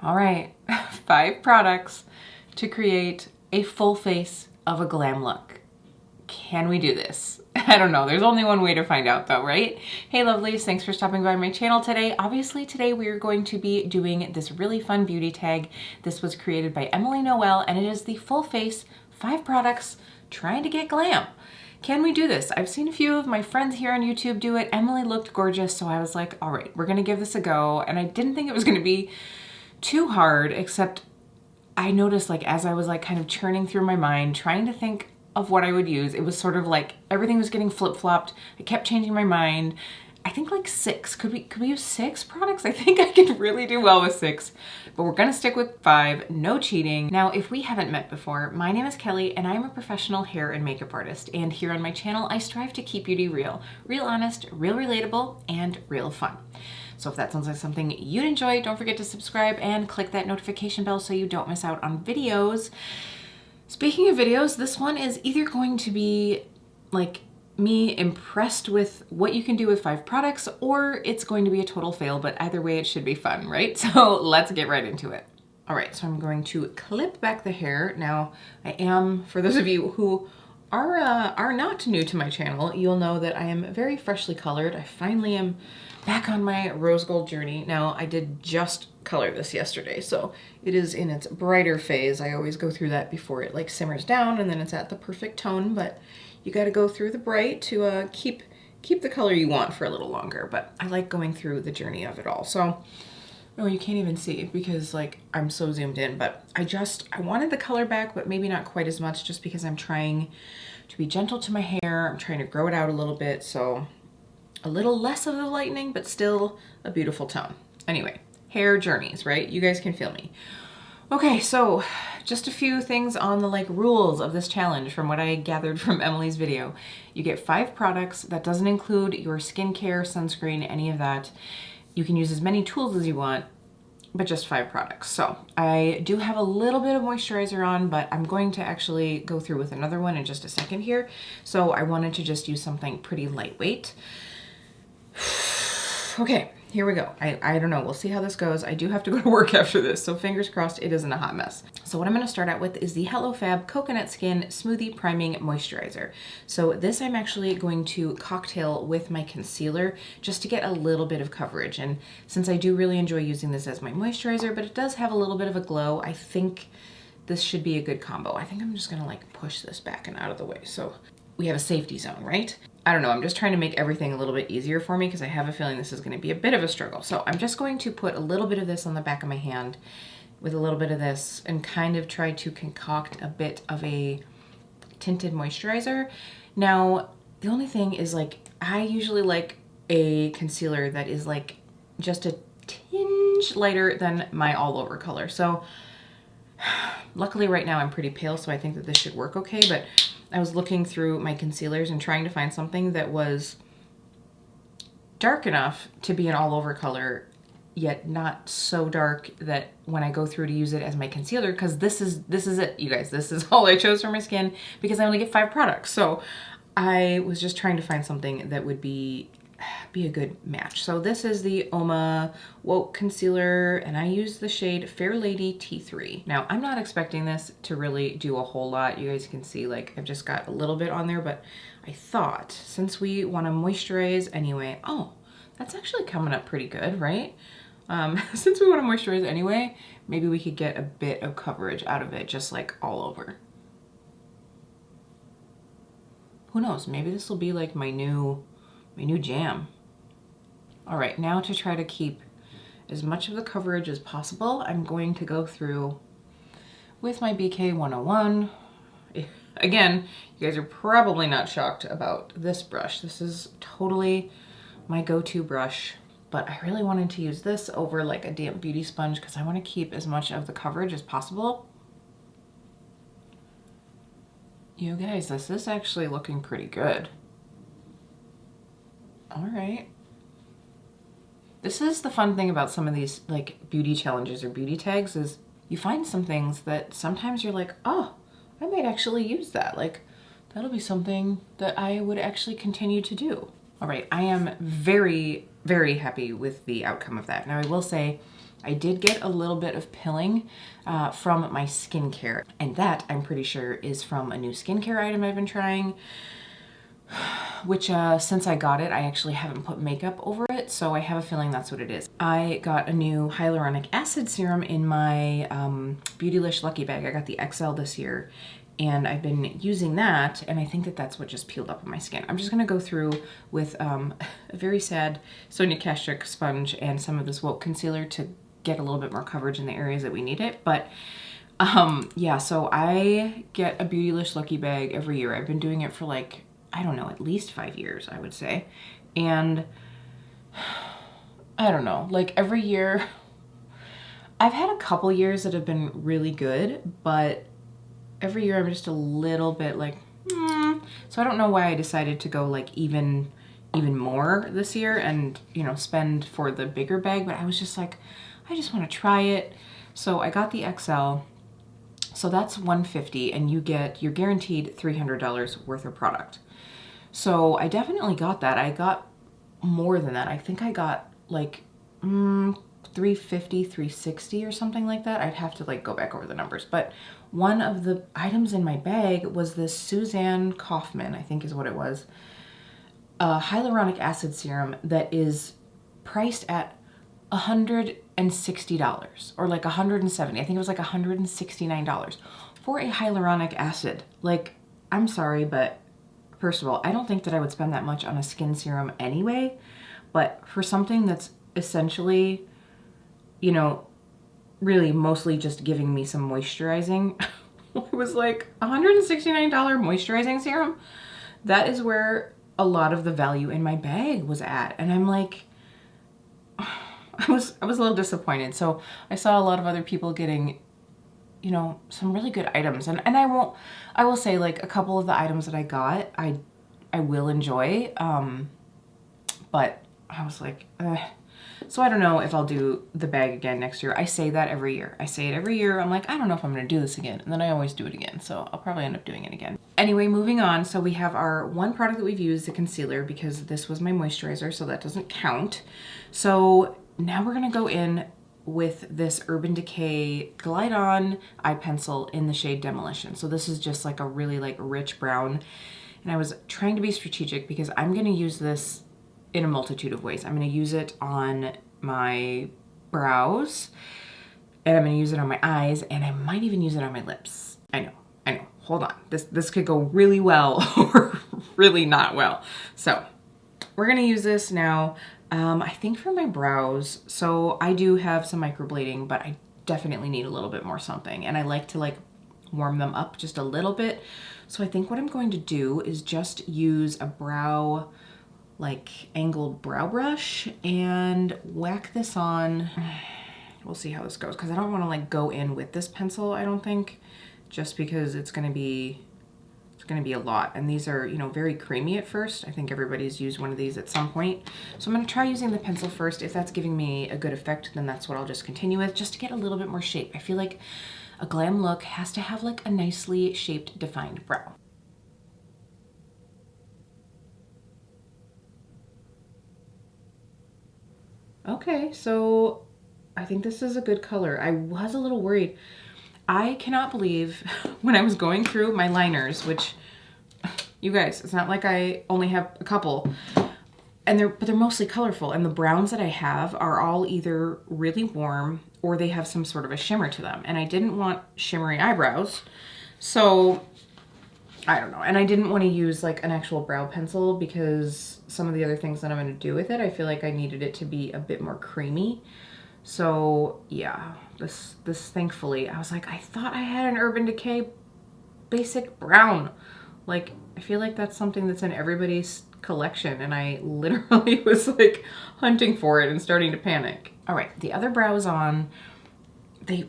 All right, 5 products to create a full face of a glam look. Can we do this? I don't know. There's only one way to find out though, right? Hey lovelies, thanks for stopping by my channel today. Obviously today we are going to be doing this really fun beauty tag. This was created by Emily Noel and it is the full face 5 products trying to get glam. Can we do this? I've seen a few of my friends here on YouTube do it. Emily looked gorgeous, so I was like, all right, we're gonna give this a go. And I didn't think it was gonna be too hard, except I noticed like as I was like kind of churning through my mind, trying to think of what I would use, it was sort of like everything was getting flip-flopped. I kept changing my mind. I think like 6. Could we use 6 products? I think I could really do well with 6, but we're gonna stick with 5, no cheating. Now, if we haven't met before, my name is Kelly and I'm a professional hair and makeup artist. And here on my channel, I strive to keep beauty real. Real honest, real relatable, and real fun. So if that sounds like something you'd enjoy, don't forget to subscribe and click that notification bell so you don't miss out on videos. Speaking of videos, this one is either going to be like me impressed with what you can do with 5 products, or it's going to be a total fail, but either way it should be fun, right? So let's get right into it. All right, so I'm going to clip back the hair. Now I am, for those of you who are not new to my channel, you'll know that I am very freshly colored. I finally am back on my rose gold journey. Now I did just color this yesterday, so it is in its brighter phase. I always go through that before it like simmers down and then it's at the perfect tone, but you got to go through the bright to keep the color you want for a little longer. But I like going through the journey of it all. So, oh, you can't even see because like I'm so zoomed in, but I wanted the color back, but maybe not quite as much just because I'm trying to be gentle to my hair. I'm trying to grow it out a little bit. So a little less of the lightening, but still a beautiful tone. Anyway, hair journeys, right? You guys can feel me. Okay, so just a few things on the like rules of this challenge from what I gathered from Emily's video. You get 5 products. That doesn't include your skincare, sunscreen, any of that. You can use as many tools as you want, but just 5 products. So I do have a little bit of moisturizer on, but I'm going to actually go through with another one in just a second here. So I wanted to just use something pretty lightweight. Okay, here we go. I don't know, we'll see how this goes. I do have to go to work after this, so fingers crossed it isn't a hot mess. So what I'm gonna start out with is the Hello Fab Coconut Skin Smoothie Priming Moisturizer. So this I'm actually going to cocktail with my concealer just to get a little bit of coverage. And since I do really enjoy using this as my moisturizer, but it does have a little bit of a glow, I think this should be a good combo. I think I'm just gonna like push this back and out of the way so we have a safety zone, right? I don't know, I'm just trying to make everything a little bit easier for me because I have a feeling this is gonna be a bit of a struggle. So I'm just going to put a little bit of this on the back of my hand with a little bit of this and kind of try to concoct a bit of a tinted moisturizer. Now, the only thing is like, I usually like a concealer that is like just a tinge lighter than my all over color. So luckily right now I'm pretty pale, so I think that this should work okay, but I was looking through my concealers and trying to find something that was dark enough to be an all over color, yet not so dark that when I go through to use it as my concealer, because this is it, you guys. This is all I chose for my skin because I only get 5 products. So I was just trying to find something that would be a good match. So this is the Osma Woke Concealer, and I use the shade Fair Lady T3. Now, I'm not expecting this to really do a whole lot. You guys can see, like, I've just got a little bit on there, but I thought, since we want to moisturize anyway, oh, that's actually coming up pretty good, right? Since we want to moisturize anyway, maybe we could get a bit of coverage out of it, just like all over. Who knows? Maybe this will be like my new jam. All right, now to try to keep as much of the coverage as possible, I'm going to go through with my BK 101. Again, you guys are probably not shocked about this brush. This is totally my go-to brush, but I really wanted to use this over like a damp beauty sponge because I want to keep as much of the coverage as possible. You guys, this is actually looking pretty good. All right. This is the fun thing about some of these like beauty challenges or beauty tags is you find some things that sometimes you're like, oh, I might actually use that. Like that'll be something that I would actually continue to do. All right, I am very, very happy with the outcome of that. Now I will say I did get a little bit of pilling from my skincare, and that I'm pretty sure is from a new skincare item I've been trying, which since I got it, I actually haven't put makeup over it, so I have a feeling that's what it is. I got a new hyaluronic acid serum in my Beautylish Lucky Bag. I got the XL this year, and I've been using that, and I think that that's what just peeled up on my skin. I'm just gonna go through with a very sad Sonia Kashuk sponge and some of this Woke concealer to get a little bit more coverage in the areas that we need it. But yeah, so I get a Beautylish Lucky Bag every year. I've been doing it for like, I don't know, at least 5 years, I would say. And I don't know, like every year, I've had a couple years that have been really good, but every year I'm just a little bit like, So I don't know why I decided to go like even more this year and, you know, spend for the bigger bag, but I was just like, I just want to try it. So I got the XL. So that's $150, and you're guaranteed $300 worth of product. So I definitely got that. I got more than that. I think I got like $350, $360 or something like that. I'd have to like go back over the numbers. But one of the items in my bag was this Suzanne Kaufman, I think is what it was, a hyaluronic acid serum that is priced at $160 or like $170. I think it was like $169 for a hyaluronic acid. Like, I'm sorry, but first of all, I don't think that I would spend that much on a skin serum anyway, but for something that's essentially, you know, really mostly just giving me some moisturizing, it was like $169 moisturizing serum. That is where a lot of the value in my bag was at. And I'm like, I was a little disappointed. So I saw a lot of other people getting, you know, some really good items. And I will say like a couple of the items that I got, I will enjoy. But I was like, So I don't know if I'll do the bag again next year. I say that every year. I say it every year. I'm like, I don't know if I'm gonna do this again. And then I always do it again. So I'll probably end up doing it again. Anyway, moving on. So we have our one product that we've used, the concealer, because this was my moisturizer, so that doesn't count. So now we're gonna go in with this Urban Decay Glide On eye pencil in the shade Demolition. So this is just like a really like rich brown. And I was trying to be strategic because I'm gonna use this in a multitude of ways. I'm gonna use it on my brows, and I'm gonna use it on my eyes, and I might even use it on my lips. I know. Hold on. This could go really well or really not well. So we're gonna use this now. I think for my brows, so I do have some microblading, but I definitely need a little bit more something, and I like to like warm them up just a little bit. So I think what I'm going to do is just use a brow, like angled brow brush, and whack this on. We'll see how this goes, because I don't want to like go in with this pencil, I don't think, just because it's gonna be a lot. And these are, you know, very creamy at first. I think everybody's used one of these at some point. So I'm gonna try using the pencil first. If that's giving me a good effect, then that's what I'll just continue with, just to get a little bit more shape. I feel like a glam look has to have like a nicely shaped, defined brow. Okay, so I think this is a good color. I was a little worried. I cannot believe when I was going through my liners, which, you guys, it's not like I only have a couple, and but they're mostly colorful, and the browns that I have are all either really warm or they have some sort of a shimmer to them, and I didn't want shimmery eyebrows, so I don't know. And I didn't want to use like an actual brow pencil because some of the other things that I'm going to do with it, I feel like I needed it to be a bit more creamy. So yeah, this thankfully, I was like, I thought I had an Urban Decay basic brown. Like, I feel like that's something that's in everybody's collection, and I literally was like hunting for it and starting to panic. All right, the other brow is on. They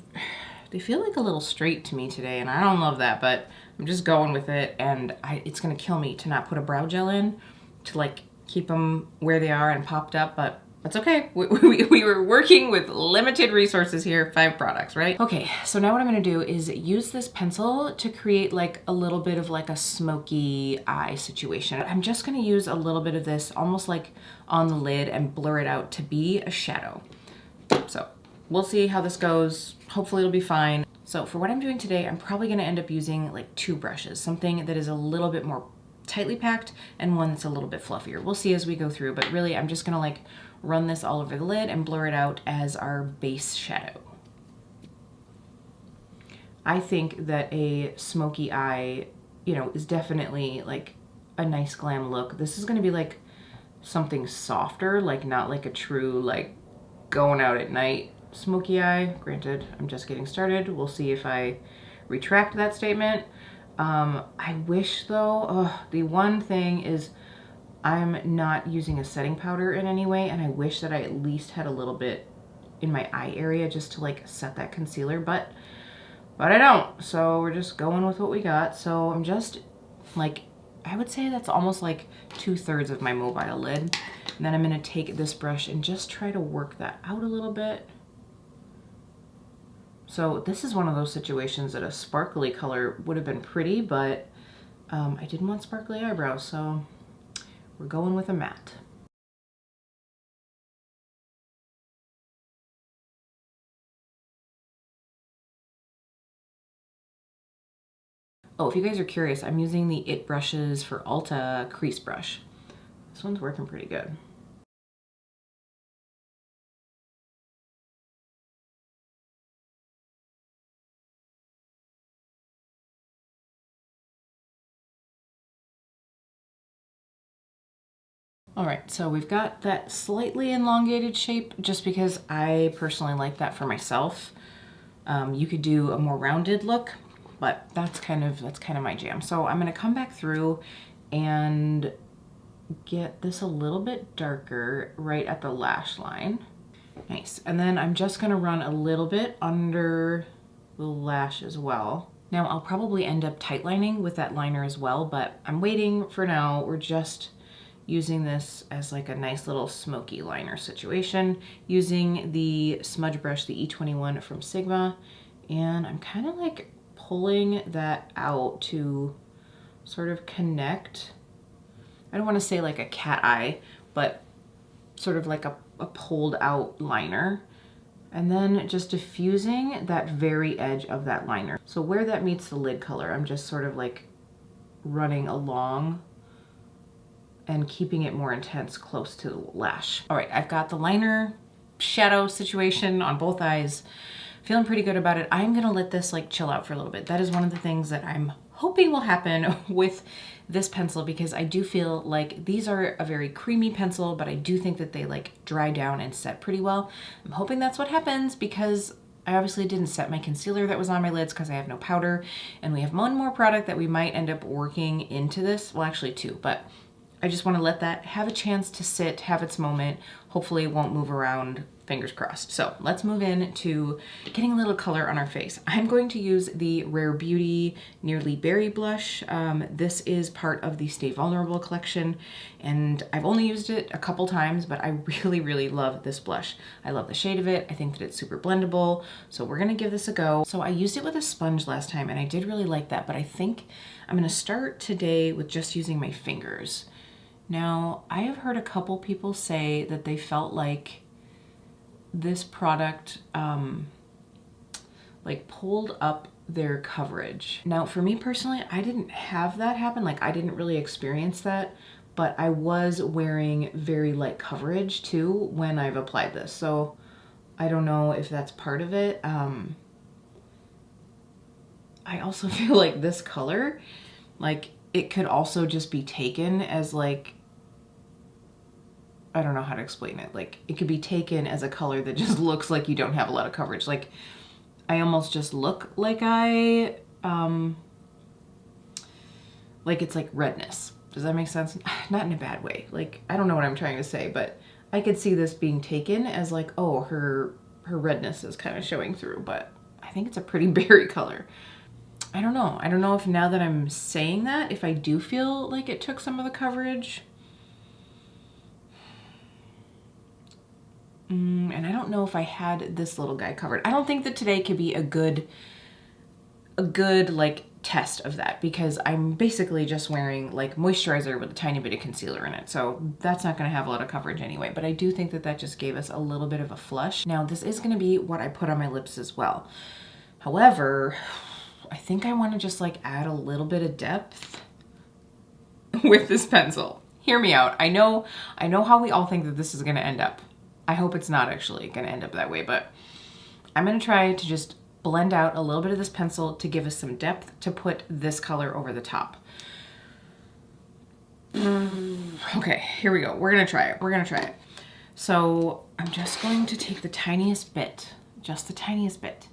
feel like a little straight to me today, and I don't love that, but I'm just going with it, and it's gonna kill me to not put a brow gel in to like keep them where they are and popped up, but that's okay. We were working with limited resources here, 5 products, right? Okay, so now what I'm gonna do is use this pencil to create like a little bit of like a smoky eye situation. I'm just gonna use a little bit of this almost like on the lid and blur it out to be a shadow. So we'll see how this goes. Hopefully it'll be fine. So for what I'm doing today, I'm probably gonna end up using like 2 brushes, something that is a little bit more tightly packed and one that's a little bit fluffier. We'll see as we go through, but really I'm just gonna like run this all over the lid and blur it out as our base shadow. I think that a smoky eye, you know, is definitely like a nice glam look. This is gonna be like something softer, like not like a true like going out at night smoky eye. Granted, I'm just getting started. We'll see if I retract that statement. I wish though, the one thing is I'm not using a setting powder in any way, and I wish that I at least had a little bit in my eye area just to like set that concealer, but I don't. So we're just going with what we got. So I'm just like, I would say that's almost like 2/3 of my mobile lid. And then I'm gonna take this brush and just try to work that out a little bit. So this is one of those situations that a sparkly color would have been pretty, but I didn't want sparkly eyebrows, so we're going with a matte. Oh, if you guys are curious, I'm using the IT brushes for Ulta crease brush. This one's working pretty good. All right, so we've got that slightly elongated shape just because I personally like that for myself. You could do a more rounded look, but that's kind of my jam. So I'm gonna come back through and get this a little bit darker right at the lash line. Nice. And then I'm just gonna run a little bit under the lash as well. Now I'll probably end up tightlining with that liner as well, but I'm waiting for now. We're just using this as like a nice little smoky liner situation, using the smudge brush, the E21 from Sigma, and I'm kind of like pulling that out to sort of connect. I don't want to say like a cat eye, but sort of like a pulled out liner. And then just diffusing that very edge of that liner. So where that meets the lid color, I'm just sort of like running along and keeping it more intense close to the lash. All right, I've got the liner shadow situation on both eyes. Feeling pretty good about it. I'm gonna let this like chill out for a little bit. That is one of the things that I'm hoping will happen with this pencil, because I do feel like these are a very creamy pencil, but I do think that they like dry down and set pretty well. I'm hoping that's what happens, because I obviously didn't set my concealer that was on my lids because I have no powder, and we have one more product that we might end up working into this. Well, actually 2, but I just want to let that have a chance to sit, have its moment. Hopefully it won't move around, fingers crossed. So let's move in to getting a little color on our face. I'm going to use the Rare Beauty Nearly Berry blush. This is part of the Stay Vulnerable collection, and I've only used it a couple times, but I really, really love this blush. I love the shade of it. I think that it's super blendable, so we're gonna give this a go. So I used it with a sponge last time, and I did really like that, but I think I'm gonna start today with just using my fingers. Now, I have heard a couple people say that they felt like this product like pulled up their coverage. Now, for me personally, I didn't have that happen. Like, I didn't really experience that, but I was wearing very light coverage too when I've applied this. So I don't know if that's part of it. I also feel like this color, like it could also just be taken as like, I don't know how to explain it. Like it could be taken as a color that just looks like you don't have a lot of coverage. Like I almost just look like like it's like redness. Does that make sense? Not in a bad way. Like, I don't know what I'm trying to say, but I could see this being taken as like, oh, her redness is kind of showing through, but I think it's a pretty berry color. I don't know. I don't know if now that I'm saying that, if I do feel like it took some of the coverage. And I don't know if I had this little guy covered. I don't think that today could be a good a good like test of that because I'm basically just wearing like moisturizer with a tiny bit of concealer in it. So that's not gonna have a lot of coverage anyway, but I do think that that just gave us a little bit of a flush. Now this is gonna be what I put on my lips as well. However, I think I wanna just like add a little bit of depth with this pencil. Hear me out. I know how we all think that this is gonna end up. I hope it's not actually gonna end up that way, but I'm gonna try to just blend out a little bit of this pencil to give us some depth to put this color over the top. Okay, here we go. We're gonna try it. So I'm just going to take the tiniest bit, just the tiniest bit.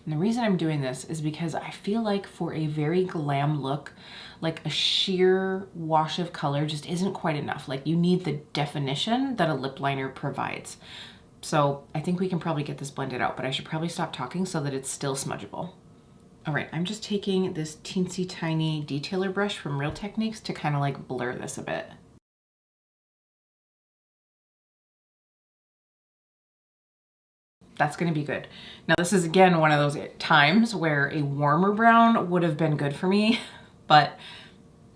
And the reason I'm doing this is because I feel like for a very glam look, like a sheer wash of color just isn't quite enough. Like you need the definition that a lip liner provides. So I think we can probably get this blended out, but I should probably stop talking so that it's still smudgeable. All right, I'm just taking this teensy tiny detailer brush from Real Techniques to kind of like blur this a bit. That's gonna be good. Now this is again one of those times where a warmer brown would have been good for me, but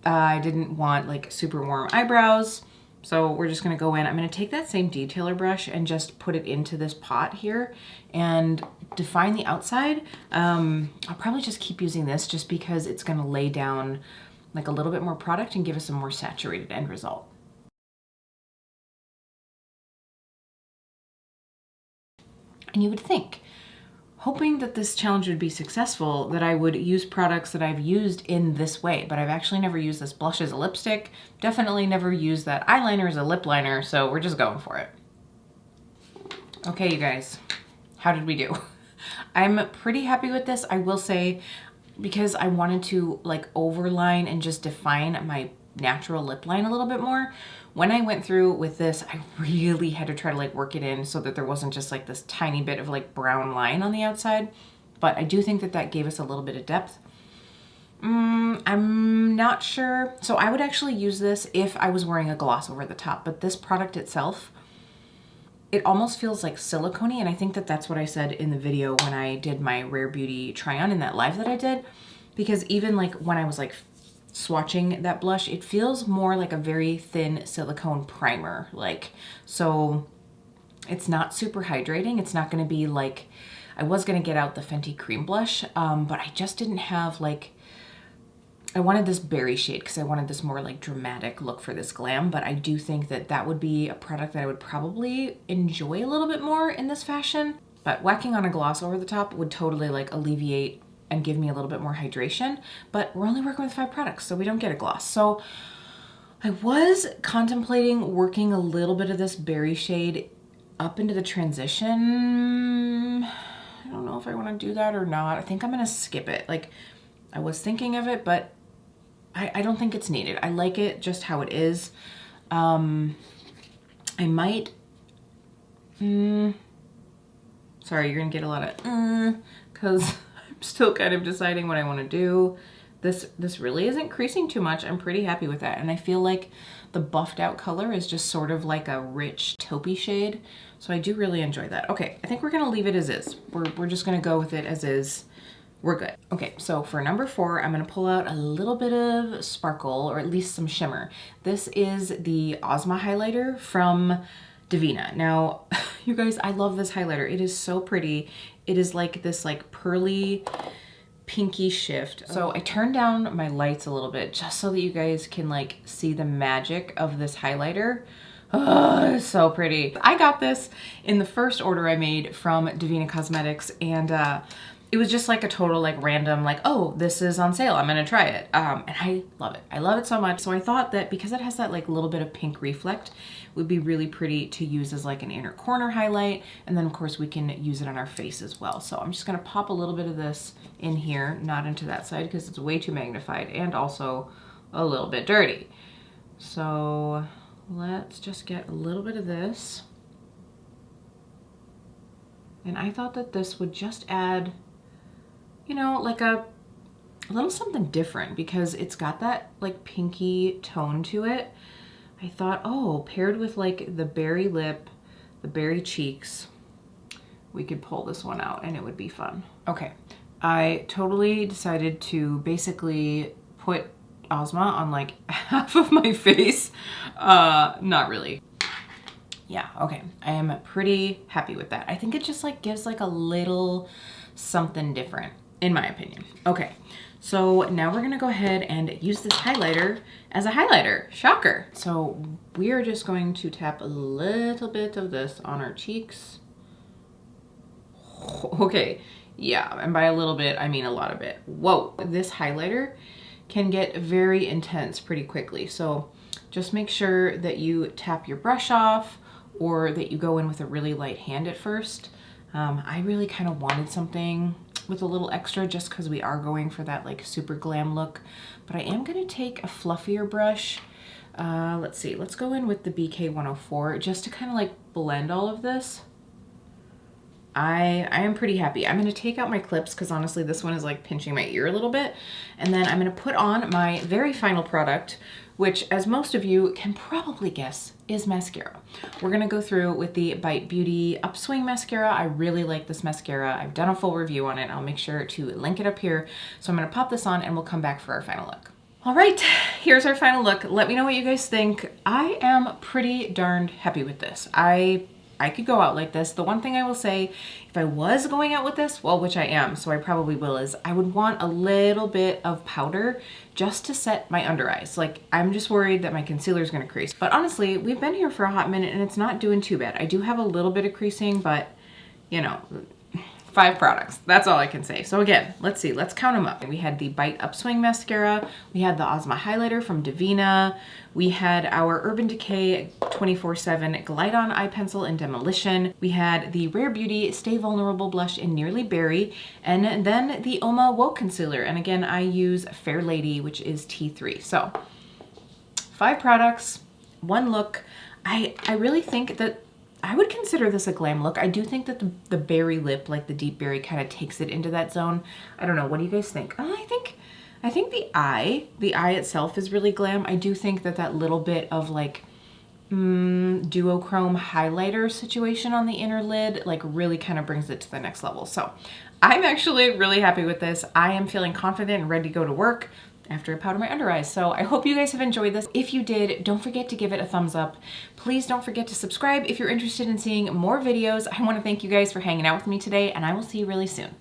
I didn't want like super warm eyebrows. So we're just gonna go in. I'm gonna take that same detailer brush and just put it into this pot here and define the outside. I'll probably just keep using this just because it's gonna lay down like a little bit more product and give us a more saturated end result. And you would think, hoping that this challenge would be successful, that I would use products that I've used in this way, but I've actually never used this blush as a lipstick, definitely never used that eyeliner as a lip liner, so we're just going for it. Okay, you guys, how did we do? I'm pretty happy with this, I will say, because I wanted to like overline and just define my natural lip line a little bit more. When I went through with this, I really had to try to like work it in so that there wasn't just like this tiny bit of like brown line on the outside. But I do think that that gave us a little bit of depth. I'm not sure. So I would actually use this if I was wearing a gloss over the top, but this product itself, it almost feels like silicone-y, and I think that that's what I said in the video when I did my Rare Beauty try on in that live that I did, because even like when I was like swatching that blush, it feels more like a very thin silicone primer. Like, so it's not super hydrating. It's not going to be like, I was going to get out the Fenty Cream Blush, but I just didn't have like, I wanted this berry shade because I wanted this more like dramatic look for this glam, but I do think that that would be a product that I would probably enjoy a little bit more in this fashion. But whacking on a gloss over the top would totally like alleviate and give me a little bit more hydration, but we're only working with 5 products, so we don't get a gloss. So I was contemplating working a little bit of this berry shade up into the transition. I don't know if I want to do that or not. I think I'm gonna skip it. Like, I was thinking of it, but I don't think it's needed. I like it just how it is. I might, sorry, you're gonna get a lot of, cause still kind of deciding what I want to do. This really isn't creasing too much. I'm pretty happy with that. And I feel like the buffed out color is just sort of like a rich taupey shade. So I do really enjoy that. Okay, I think we're gonna leave it as is. We're just gonna go with it as is. We're good. Okay, so for number 4, I'm gonna pull out a little bit of sparkle, or at least some shimmer. This is the Osma Highlighter from Divina. Now, you guys, I love this highlighter. It is so pretty. It is like this like pearly, pinky shift. So I turned down my lights a little bit just so that you guys can like see the magic of this highlighter. Oh, it's so pretty. I got this in the first order I made from Divina Cosmetics, and it was just like a total like random like, oh, this is on sale, I'm gonna try it. And I love it. I love it so much. So I thought that because it has that like little bit of pink reflect, it would be really pretty to use as like an inner corner highlight. And then of course we can use it on our face as well. So I'm just gonna pop a little bit of this in here, not into that side because it's way too magnified and also a little bit dirty. So let's just get a little bit of this. And I thought that this would just add, you know, like a little something different because it's got that like pinky tone to it. I thought, oh, paired with like the berry lip, the berry cheeks, we could pull this one out and it would be fun. Okay, I totally decided to basically put Osma on like half of my face. Not really. Yeah, okay. I am pretty happy with that. I think it just like gives like a little something different, in my opinion. Okay, so now we're gonna go ahead and use this highlighter as a highlighter. Shocker. So we are just going to tap a little bit of this on our cheeks. Okay, yeah, and by a little bit, I mean a lot of it. Whoa, this highlighter can get very intense pretty quickly. So just make sure that you tap your brush off or that you go in with a really light hand at first. I really kind of wanted something with a little extra just because we are going for that like super glam look. But I am gonna take a fluffier brush. Let's see, let's go in with the BK104 just to kind of like blend all of this. I am pretty happy. I'm gonna take out my clips because honestly this one is like pinching my ear a little bit. And then I'm gonna put on my very final product, which as most of you can probably guess is mascara. We're gonna go through with the Bite Beauty Upswing Mascara. I really like this mascara. I've done a full review on it. I'll make sure to link it up here. So I'm gonna pop this on and we'll come back for our final look. All right, here's our final look. Let me know what you guys think. I am pretty darned happy with this. I could go out like this. The one thing I will say, if I was going out with this, well, which I am, so I probably will, is I would want a little bit of powder just to set my under eyes. Like, I'm just worried that my concealer is gonna crease. But honestly, we've been here for a hot minute and it's not doing too bad. I do have a little bit of creasing, but you know, 5 products. That's all I can say. So again, let's see, let's count them up. We had the Bite Upswing Mascara. We had the Osma Highlighter from Divina. We had our Urban Decay 24/7 Glide On Eye Pencil in Demolition. We had the Rare Beauty Stay Vulnerable Blush in Nearly Berry. And then the Oma Woke Concealer. And again, I use Fair Lady, which is T3. So 5 products, 1 look. I really think that I would consider this a glam look. I do think that the berry lip, like the deep berry, kind of takes it into that zone. I don't know. What do you guys think? I think the eye itself is really glam. I do think that that little bit of like duochrome highlighter situation on the inner lid like really kind of brings it to the next level. So I'm actually really happy with this. I am feeling confident and ready to go to work after I powder my under eyes. So I hope you guys have enjoyed this. If you did, don't forget to give it a thumbs up. Please don't forget to subscribe if you're interested in seeing more videos. I want to thank you guys for hanging out with me today, and I will see you really soon.